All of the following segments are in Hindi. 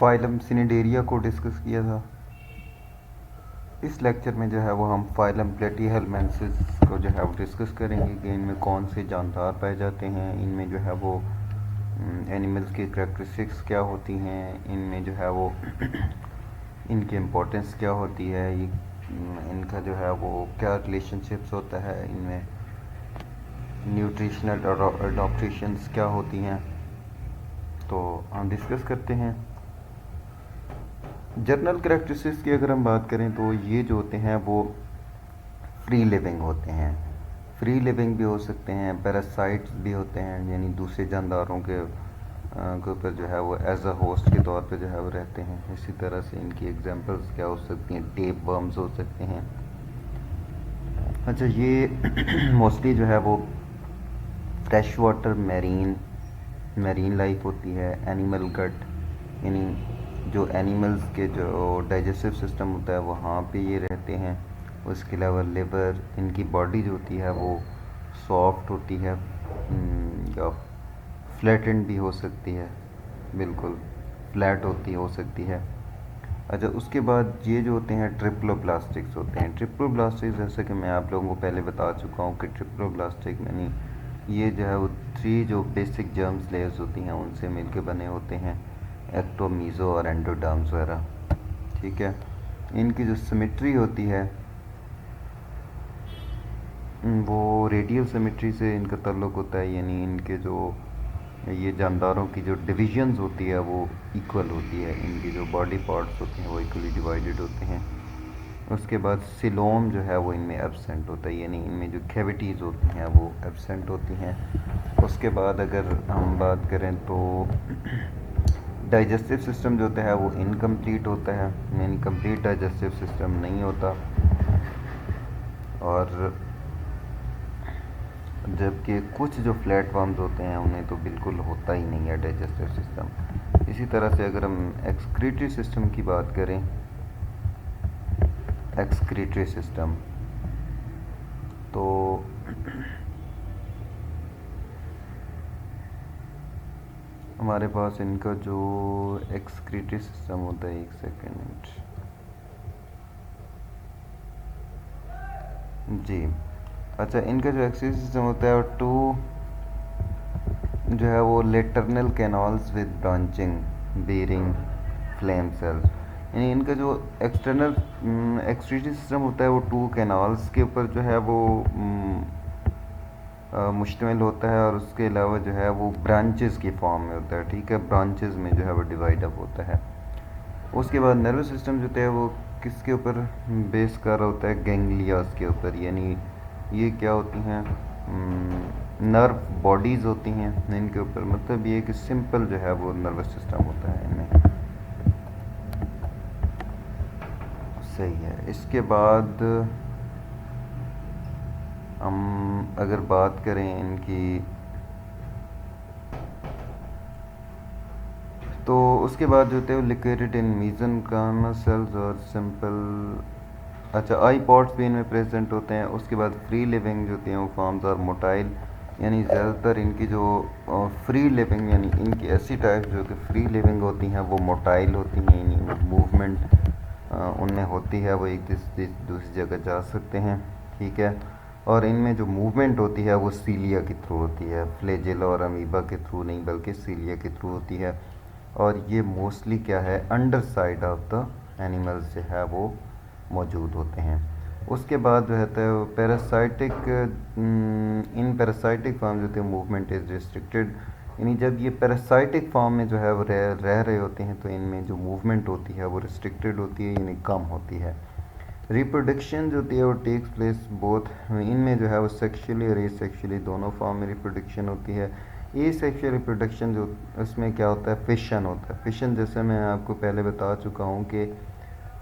फाइलम सिनिडेरिया को डिस्कस किया था। इस लेक्चर में जो है वो हम फाइलम प्लेटीहेलमिन्थेस को जो है वो डिस्कस करेंगे कि इनमें कौन से जानदार पाए जाते हैं, इनमें जो है वो एनिमल्स की करैक्टरिस्टिक्स क्या होती हैं, इनमें जो है वो इनकी इम्पोर्टेंस क्या होती है, ये इनका जो है वो क्या रिलेशनशिप्स होता है, इनमें न्यूट्रिशनल अडॉप्टेशंस क्या होती हैं, तो हम डिस्कस करते हैं। जर्नल करैक्टरिस्टिक्स की अगर हम बात करें तो ये जो होते हैं वो फ्री लिविंग होते हैं। फ्री लिविंग भी हो सकते हैं, पैरासाइट्स भी होते हैं, यानी दूसरे जानदारों के ऊपर जो है वो एज अ होस्ट के तौर पे जो है वो रहते हैं। इसी तरह से इनकी एग्जांपल्स क्या हो सकती हैं, टेप वर्म्स हो सकते हैं। अच्छा, ये मोस्टली जो है वो फ्रेश वाटर मैरीन लाइफ होती है। एनिमल गट, यानी जो एनिमल्स के जो डाइजेस्टिव सिस्टम होता है वहाँ पे ये रहते हैं। उसके अलावा लिवर, इनकी बॉडी जो होती है वो सॉफ्ट होती है या फ्लैटेंड भी हो सकती है, बिल्कुल फ्लैट होती हो सकती है। अच्छा, उसके बाद ये जो होते हैं ट्रिप्लोब्लास्टिक्स होते हैं। ट्रिप्लोब्लास्टिक्स जैसे कि मैं आप लोगों को पहले बता चुका हूँ कि ट्रिप्लोब्लास्टिक यानी ये जो है वो 3 जो बेसिक जर्म्स लेयर्स होती हैं उनसे मिलके बने होते हैं, एक्टो, मीज़ो और एंडोडर्म्स वगैरह। ठीक है, इनकी जो सिमेट्री होती है वो रेडियल सिमेट्री से इनका ताल्लुक़ होता है, यानी इनके जो ये जानदारों की जो डिविजन्स होती है वो इक्वल होती है। इनकी जो बॉडी पार्ट्स होते हैं वो इक्वली डिवाइडेड होते हैं। उसके बाद सिलोम जो है वो इनमें एब्सेंट होता है, यानी इनमें जो कैविटीज़ होती हैं वो एब्सेंट होती हैं। उसके बाद अगर हम बात करें तो डाइजेस्टिव सिस्टम जो होता है वो इनकम्प्लीट होता है, यानी कंप्लीट डाइजेस्टिव सिस्टम नहीं होता। और जबकि कुछ जो फ्लैट वर्म्स होते हैं उन्हें तो बिल्कुल होता ही नहीं है डाइजेस्टिव सिस्टम। इसी तरह से अगर हम एक्सक्रीटरी सिस्टम की बात करें, एक्सक्रीटरी सिस्टम तो हमारे पास इनका जो एक्सक्रीटरी सिस्टम होता है, एक सेकेंड जी। अच्छा, इनका जो एक्सक्रीटरी सिस्टम होता है वो 2 जो है वो lateral canals with branching bearing flame cells, यानी इनका जो एक्सटर्नल एक्सक्रीटरी सिस्टम होता है वो 2 कैनाल्स के ऊपर जो है वो मुश्तमिल होता है, और उसके अलावा जो है वो ब्रांचेस की फॉर्म में होता है। ठीक है, ब्रांचेस में जो है वो डिवाइड अप होता है। उसके बाद नर्वस सिस्टम जो है वो किसके ऊपर बेस कर रहा होता है, गैंग्लियास के ऊपर, यानी ये क्या होती हैं, नर्व बॉडीज़ होती हैं इनके ऊपर। मतलब ये कि सिंपल जो है वो नर्वस सिस्टम होता है इनमें। सही है। इसके बाद हम अगर बात करें इनकी, तो उसके बाद जो होते हैं लिक्विडेड इन मीज़ेनकाइमल सेल्स और सिंपल। अच्छा, आई पॉड्स भी इनमें प्रेजेंट होते हैं। उसके बाद फ्री लिविंग जो होती हैं वो फॉर्म्स और मोटाइल, यानी ज़्यादातर इनकी जो फ्री लिविंग यानी इनकी ऐसी टाइप जो कि फ्री लिविंग होती हैं वो मोटाइल होती हैं, यानी मूवमेंट उनमें होती है, वो एक दूसरी जगह जा सकते हैं। ठीक है, और इनमें जो मूवमेंट होती है वो सीलिया के थ्रू होती है, फ्लैजेला और अमीबा के थ्रू नहीं बल्कि सीलिया के थ्रू होती है। और ये मोस्टली क्या है, under side of the animals जो है वो मौजूद होते हैं। उसके बाद जो है तो पैरासाइटिक, इन पैरासाइटिक फॉर्म जो होते हैं मूवमेंट इज़ रिस्ट्रिक्टेड, यानी जब ये पैरासाइटिक फॉर्म में जो है वो रह रहे होते हैं तो इनमें जो मूवमेंट होती है वो रिस्ट्रिक्टेड होती है, यानी कम होती है। रिप्रोडक्शन जो होती है वो टेक्स प्लेस बोथ, इनमें जो है वो सेक्शुअली और एसेक्शुअली दोनों फॉर्म में रिप्रोडक्शन होती है। एसेक्शुअल रिप्रोडक्शन जो उसमें क्या होता है, फिशन होता है। फिशन जैसे मैं आपको पहले बता चुका हूँ कि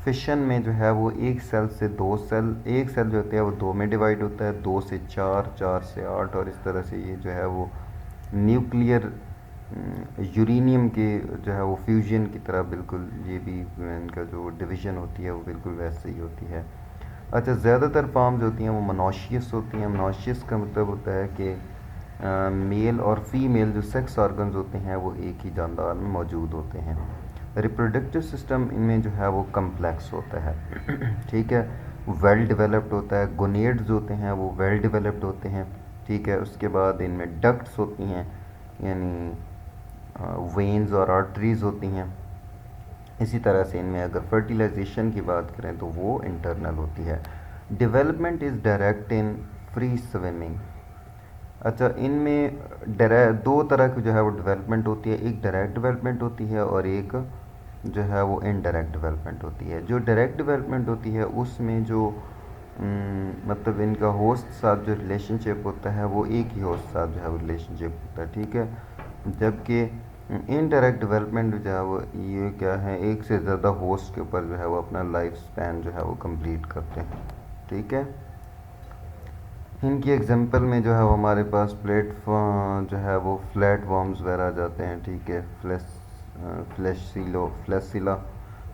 फिशन में जो है वो एक सेल से 2 सेल, एक सेल जो होता है वो 2 में डिवाइड होता है, 2 से 4, 4 से 8, और इस तरह से ये जो है वो न्यूक्लियर यूरेनियम के जो है वो फ्यूजन की तरह बिल्कुल ये भी इनका जो डिवीज़न होती है वो बिल्कुल वैसे ही होती है। अच्छा, ज़्यादातर फार्म्स होती हैं वो मोनोशियस होती हैं। मोनोशियस का मतलब होता है कि मेल और फीमेल जो सेक्स ऑर्गन्स होते हैं वो एक ही जानदार में मौजूद होते हैं। रिप्रोडक्टिव सिस्टम इनमें जो है वो कम्प्लेक्स होता है ठीक है, वेल डेवलप्ड होता है। गोनेड्स होते हैं वो वेल डेवलप्ड होते हैं, ठीक है। उसके बाद इनमें डक्ट्स होती हैं, यानी वेन्स और आर्टरीज होती हैं। इसी तरह से इनमें अगर फर्टिलाइजेशन की बात करें तो वो इंटरनल होती है। Development is direct in free swimming. अच्छा, इनमें दो तरह की जो है वो डेवलपमेंट होती है, एक डायरेक्ट डेवलपमेंट होती है और एक जो है वो इनडायरेक्ट डेवलपमेंट होती है। जो डायरेक्ट डेवलपमेंट होती है उसमें जो मतलब इनका होस्ट साथ जो रिलेशनशिप होता है वो एक ही होस्ट साथ जो है वो रिलेशनशिप होता है, ठीक है। जबकि इनडायरेक्ट डेवलपमेंट जो है वो ये क्या है, एक से ज़्यादा होस्ट के ऊपर जो है वो अपना लाइफ स्पैन जो है वो कंप्लीट करते हैं, ठीक है। इनकी एग्जांपल में जो है वो हमारे पास प्लेटफॉर्म जो है वो फ्लैट वर्म्स वगैरह आ जाते हैं, ठीक है। फ्लैसिला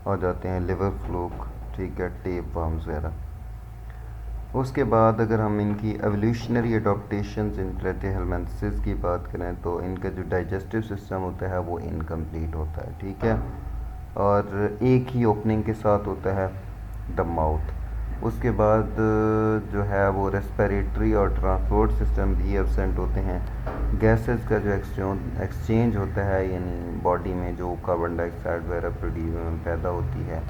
हो जाते हैं, लिवर फ्लूक, ठीक है, टेप वर्म्स वगैरह। उसके बाद अगर हम इनकी एवोल्यूशनरी अडॉप्टेशंस इन प्लेटिहेलमिन्थेसिस की बात करें तो इनका जो डाइजेस्टिव सिस्टम होता है वो इनकम्प्लीट होता है, ठीक है, और एक ही ओपनिंग के साथ होता है, द माउथ। उसके बाद जो है वो रेस्पिरेटरी और ट्रांसपोर्ट सिस्टम भी एब्सेंट होते हैं। गैसेस का जो एक्सचेंज होता है, यानी बॉडी में जो कार्बन डाइऑक्साइड वगैरह पैदा होती है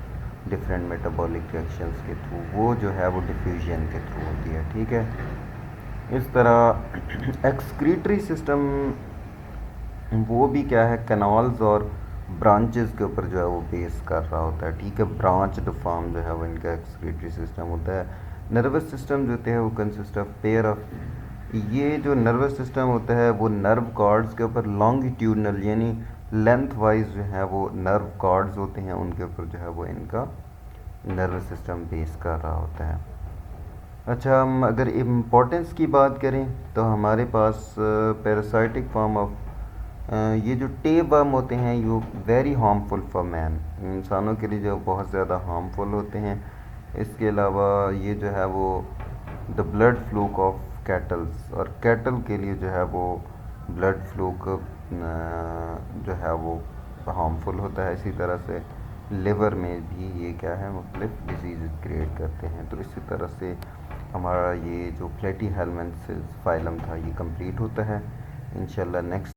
डिफरेंट मेटाबॉलिक रिएक्शंस के थ्रू, वो जो है वो डिफ्यूजन के थ्रू होती है, ठीक है। इस तरह एक्सक्रीटरी सिस्टम वो भी क्या है, कैनाल्स और ब्रांचेस के ऊपर जो है वो बेस कर रहा होता है, ठीक है। ब्रांच्ड फॉर्म जो है वो इनका एक्सक्रीटरी सिस्टम होता है। नर्वस सिस्टम जो होते हैं वो कंसिस्ट ऑफ पेयर ऑफ, ये जो नर्वस सिस्टम होता है वो नर्व कॉर्ड्स के ऊपर लॉन्गिट्यूडनल यानी लेंथ वाइज जो है वो नर्व कॉर्ड्स होते हैं, उनके ऊपर जो है वो इनका नर्वस सिस्टम बेस कर रहा होता है। अच्छा, हम अगर इम्पोर्टेंस की बात करें तो हमारे पास पैरासाइटिक फॉर्म ऑफ ये जो टेप वर्म होते हैं ये वेरी हार्मफुल फॉर मैन, इंसानों के लिए जो बहुत ज़्यादा हार्मफुल होते हैं। इसके अलावा ये जो है वो the blood fluke of kettles, और कैटल के लिए जो है वो ब्लड फ्लूक जो है वो हार्मफुल होता है। इसी तरह से लिवर में भी ये क्या है, मुख्तलिफ डिजीज़ क्रिएट करते हैं। तो इसी तरह से हमारा ये जो प्लेटीहेलमिन्थेसिस फाइलम था ये कंप्लीट होता है। इंशाल्लाह नेक्स्ट